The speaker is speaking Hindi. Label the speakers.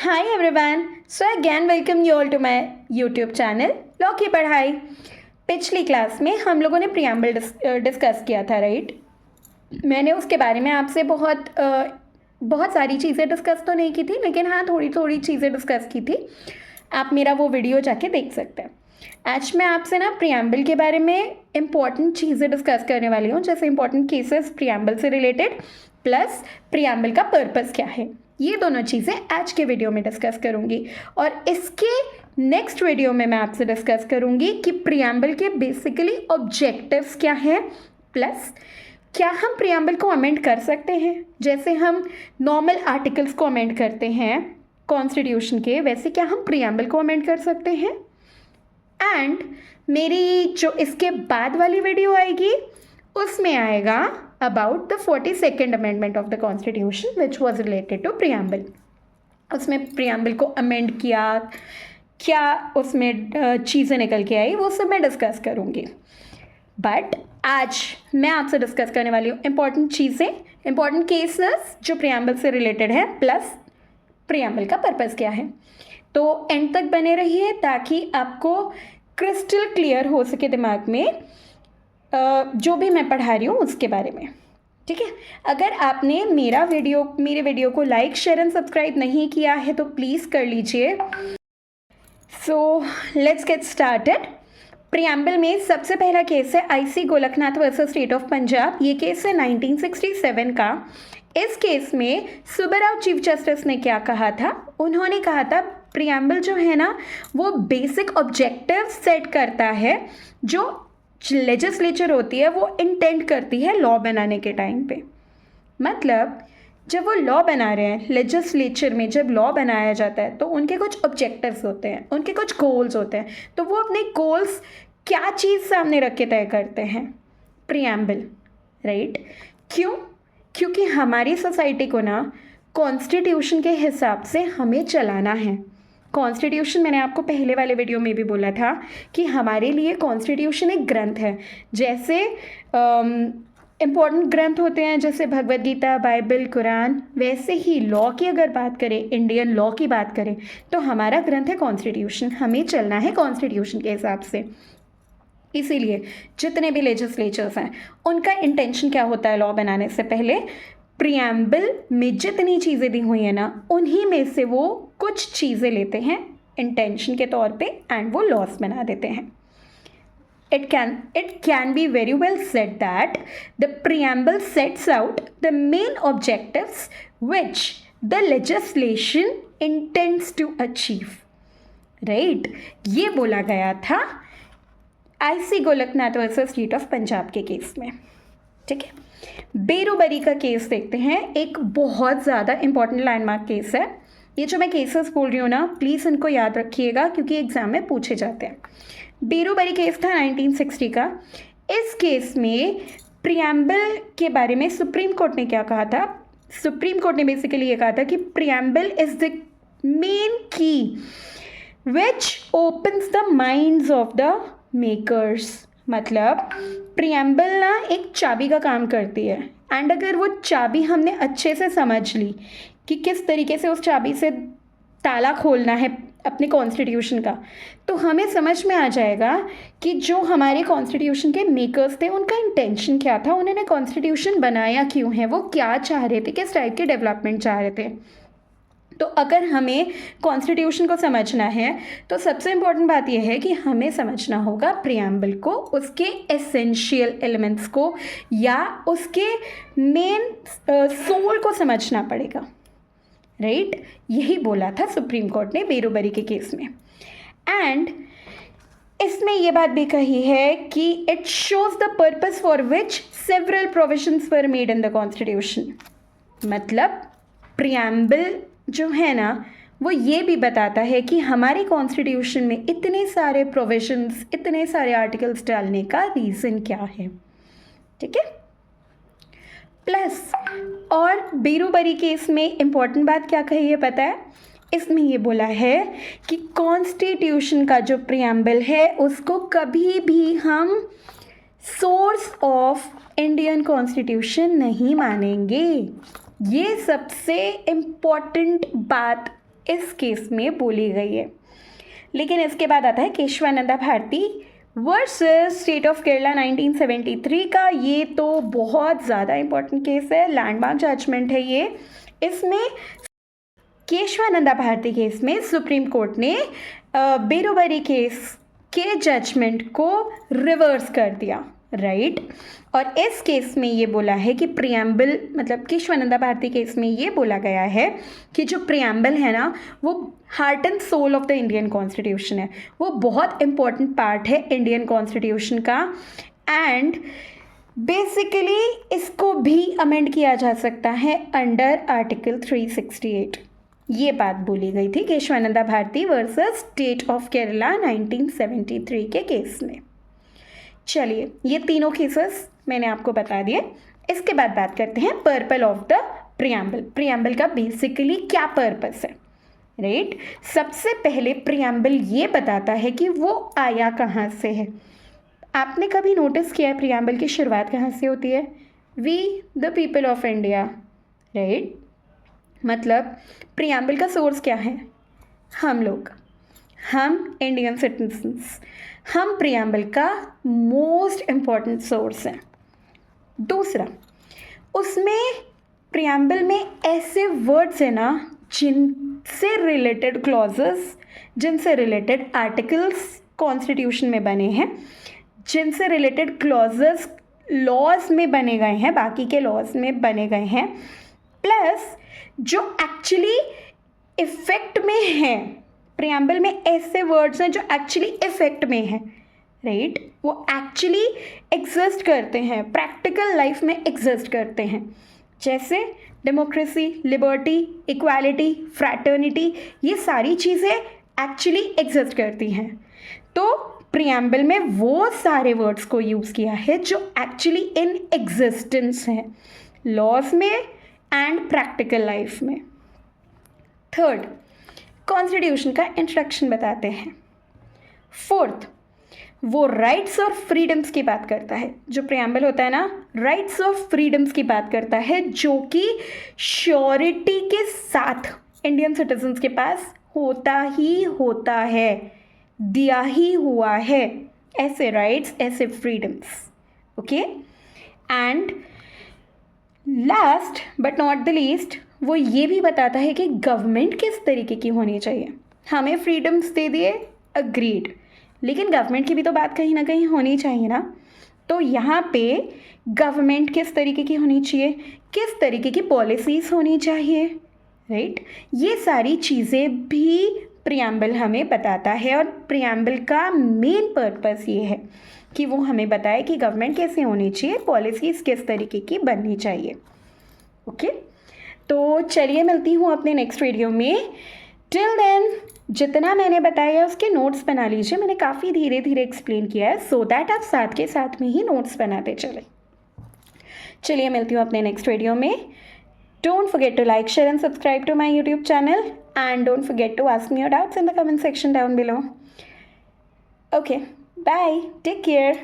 Speaker 1: Hi everyone. So again welcome you all to my YouTube channel law की पढ़ाई। पिछली क्लास में हम लोगों ने प्रियम्बल डिस्कस किया था, राइट। मैंने उसके बारे में आपसे बहुत सारी चीज़ें डिस्कस तो नहीं की थी, लेकिन हाँ थोड़ी थोड़ी चीज़ें डिस्कस की थी। आप मेरा वो वीडियो जाके देख सकते हैं। आज मैं आपसे ना प्रियम्बल के बारे में इम्पॉर्टेंट चीज़ें डिस्कस करने वाली हूँ, जैसे इम्पॉर्टेंट केसेस प्रियम्बल से रिलेटेड प्लस प्रियम्बल का पर्पस क्या है। ये दोनों चीज़ें आज के वीडियो में डिस्कस करूँगी और इसके नेक्स्ट वीडियो में मैं आपसे डिस्कस करूँगी कि प्रियम्बल के बेसिकली ऑब्जेक्टिव्स क्या हैं, प्लस क्या हम प्रियम्बल को अमेंड कर सकते हैं। जैसे हम नॉर्मल आर्टिकल्स को अमेंड करते हैं कॉन्स्टिट्यूशन के, वैसे क्या हम प्रियम्बल को अमेंड कर सकते हैं। एंड मेरी जो इसके बाद वाली वीडियो आएगी उसमें आएगा about the 42nd amendment of the constitution which was related to preamble. उसमें प्रियम्बल को अमेंड किया, क्या उसमें चीज़ें निकल के आई, वो सब मैं डिस्कस करूँगी। बट आज मैं आपसे डिस्कस करने वाली हूँ इम्पॉर्टेंट चीज़ें, इम्पॉर्टेंट केसेस जो प्रियम्बल से रिलेटेड है, प्लस प्रियम्बल का पर्पस क्या है। तो एंड तक बने रहिए ताकि आपको क्रिस्टल क्लियर हो सके दिमाग में जो भी मैं पढ़ा रही हूँ उसके बारे में, ठीक है। अगर आपने मेरे वीडियो को लाइक शेयर एंड सब्सक्राइब नहीं किया है तो प्लीज़ कर लीजिए। So let's get started. Preamble में सबसे पहला केस है IC Golaknath versus state of Punjab. ये केस है 1967 का। इस केस में सुब्बाराव चीफ जस्टिस ने क्या कहा था, उन्होंने कहा था प्रियम्बल जो है ना वो बेसिक ऑब्जेक्टिव सेट करता है जो लेजिस्लेचर होती है वो इंटेंट करती है लॉ बनाने के टाइम पे। मतलब जब वो लॉ बना रहे हैं लेजिस्लेचर में, जब लॉ बनाया जाता है तो उनके कुछ ऑब्जेक्टिव्स होते हैं, उनके कुछ गोल्स होते हैं। तो वो अपने गोल्स क्या चीज़ सामने रख के तय करते हैं, प्रियम्बल, राइट। क्यों? क्योंकि हमारी सोसाइटी को ना कॉन्स्टिट्यूशन के हिसाब से हमें चलाना है। कॉन्स्टिट्यूशन मैंने आपको पहले वाले वीडियो में भी बोला था कि हमारे लिए कॉन्स्टिट्यूशन एक ग्रंथ है। जैसे इम्पॉर्टेंट ग्रंथ होते हैं जैसे भगवद गीता, बाइबल, कुरान, वैसे ही लॉ की अगर बात करें, इंडियन लॉ की बात करें, तो हमारा ग्रंथ है कॉन्स्टिट्यूशन। हमें चलना है कॉन्स्टिट्यूशन के हिसाब से। इसीलिए जितने भी लेजिस्लेचर्स हैं उनका इंटेंशन क्या होता है लॉ बनाने से पहले, प्रियम्बल में जितनी चीज़ें दी हुई हैं ना उन्हीं में से वो कुछ चीज़ें लेते हैं इंटेंशन के तौर पे एंड वो लॉस बना देते हैं। It can be very well said that the preamble sets out the main objectives which the legislation intends to achieve, right? ये बोला गया था IC Golaknath versus state of Punjab के केस में, ठीक है। बेरोबरी का केस देखते हैं, एक बहुत ज़्यादा इंपॉर्टेंट लैंडमार्क केस है। ये जो मैं केसेस बोल रही हूँ ना प्लीज़ इनको याद रखिएगा क्योंकि एग्जाम में पूछे जाते हैं। बेरोबरी केस था 1960 का। इस केस में प्रियम्बल के बारे में सुप्रीम कोर्ट ने क्या कहा था, सुप्रीम कोर्ट ने बेसिकली ये कहा था कि प्रियम्बल इज द मेन की विच opens the minds of the makers. मतलब प्रियम्बल ना एक चाबी का काम करती है एंड अगर वो चाबी हमने अच्छे से समझ ली कि किस तरीके से उस चाबी से ताला खोलना है अपने कॉन्स्टिट्यूशन का, तो हमें समझ में आ जाएगा कि जो हमारे कॉन्स्टिट्यूशन के मेकर्स थे उनका इंटेंशन क्या था, उन्होंने कॉन्स्टिट्यूशन बनाया क्यों है, वो क्या चाह रहे थे, किस टाइप के डेवलपमेंट चाह रहे थे। तो अगर हमें कॉन्स्टिट्यूशन को समझना है तो सबसे इम्पॉर्टेंट बात यह है कि हमें समझना होगा प्रियम्बल को, उसके एसेंशियल एलिमेंट्स को या उसके मेन सोल को समझना पड़ेगा, राइट। यही बोला था सुप्रीम कोर्ट ने बेरोबरी के केस में। एंड इसमें यह बात भी कही है कि it shows the purpose for which several provisions were made in the constitution. मतलब प्रियम्बल जो है ना वो ये भी बताता है कि हमारे कॉन्स्टिट्यूशन में इतने सारे प्रोविजंस, इतने सारे आर्टिकल्स डालने का रीज़न क्या है, ठीक है। प्लस और बेरोबरी केस में इम्पॉर्टेंट बात क्या कही है पता है, इसमें ये बोला है कि कॉन्स्टिट्यूशन का जो प्रियम्बल है उसको कभी भी हम सोर्स ऑफ इंडियन कॉन्स्टिट्यूशन नहीं मानेंगे। ये सबसे इम्पॉर्टेंट बात इस केस में बोली गई है। लेकिन इसके बाद आता है Keshavananda Bharati versus state of Kerala 1973 का। ये तो बहुत ज़्यादा इंपॉर्टेंट केस है, लैंडमार्क जजमेंट है ये। इसमें केशवानंदा भारती केस में सुप्रीम कोर्ट ने बेरोबरी केस के जजमेंट को रिवर्स कर दिया, राइट। और इस केस में ये बोला है कि प्रियम्बल, मतलब केशवानंदा भारती केस में ये बोला गया है कि जो प्रियम्बल है ना, वो heart and soul of the Indian constitution है, वो बहुत इंपॉर्टेंट पार्ट है इंडियन कॉन्स्टिट्यूशन का। एंड बेसिकली इसको भी अमेंड किया जा सकता है अंडर आर्टिकल 368। ये बात बोली गई थी Keshavananda Bharati versus state of Kerala 1973 के केस में। चलिए, ये तीनों केसेस मैंने आपको बता दिए। इसके बाद बात करते हैं purple of the preamble. Preamble का बेसिकली क्या पर्पस है, राइट। सबसे पहले प्रियम्बल ये बताता है कि वो आया कहाँ से है। आपने कभी नोटिस किया है प्रियम्बल की शुरुआत कहाँ से होती है? We the people of India, right. मतलब प्रियम्बल का सोर्स क्या है? हम लोग, हम इंडियन सिटीजन्स, हम प्रियम्बल का मोस्ट इम्पॉर्टेंट सोर्स हैं। दूसरा, उसमें प्रियम्बल में ऐसे वर्ड्स हैं ना जिनसे रिलेटेड क्लॉजेस, जिनसे रिलेटेड आर्टिकल्स कॉन्स्टिट्यूशन में बने हैं, जिनसे रिलेटेड क्लॉजेस लॉज में बने गए हैं, बाकी के लॉज में बने गए हैं, प्लस जो एक्चुअली इफेक्ट में हैं। प्रियम्बल में ऐसे वर्ड्स हैं जो एक्चुअली इफेक्ट में हैं, राइट। वो एक्चुअली एग्जिस्ट करते हैं, प्रैक्टिकल लाइफ में एग्जिस्ट करते हैं, जैसे डेमोक्रेसी, लिबर्टी, इक्वालिटी, फ्रैटर्निटी, ये सारी चीज़ें एक्चुअली एग्जिस्ट करती हैं। तो प्रियम्बल में वो सारे वर्ड्स को यूज़ किया है जो एक्चुअली इन एग्जिस्टेंस हैं लॉज में एंड प्रैक्टिकल लाइफ में। थर्ड, कॉन्स्टिट्यूशन का इंट्रोडक्शन बताते हैं। फोर्थ, वो राइट्स और फ्रीडम्स की बात करता है। जो प्रियम्बल होता है ना, राइट्स और फ्रीडम्स की बात करता है, जो कि श्योरिटी के साथ इंडियन सिटीजन्स के पास होता ही होता है, दिया ही हुआ है, ऐसे राइट्स, ऐसे freedoms, okay. And last but not the least, वो ये भी बताता है कि गवर्नमेंट किस तरीके की होनी चाहिए। हमें फ्रीडम्स दे दिए, अग्रीड, लेकिन गवर्नमेंट की भी तो बात कहीं ना कहीं होनी चाहिए ना। तो यहाँ पे गवर्नमेंट किस तरीके की होनी चाहिए, किस तरीके की पॉलिसीज़ होनी चाहिए, राइट। ये सारी चीज़ें भी प्रियम्बल हमें बताता है। और प्रियम्बल का मेन पर्पस ये है कि वो हमें बताए कि गवर्नमेंट कैसे होनी चाहिए, पॉलिसीज़ किस तरीके की बननी चाहिए, ओके। तो चलिए, मिलती हूँ अपने नेक्स्ट वीडियो में। टिल देन, जितना मैंने बताया उसके नोट्स बना लीजिए। मैंने काफ़ी धीरे धीरे एक्सप्लेन किया है, सो दैट आप साथ के साथ में ही नोट्स बनाते चले। चलिए, मिलती हूँ अपने नेक्स्ट वीडियो में। Don't forget to like, share and subscribe to my YouTube channel, and don't forget to ask me your doubts in the comment section down below. Okay, bye, take care.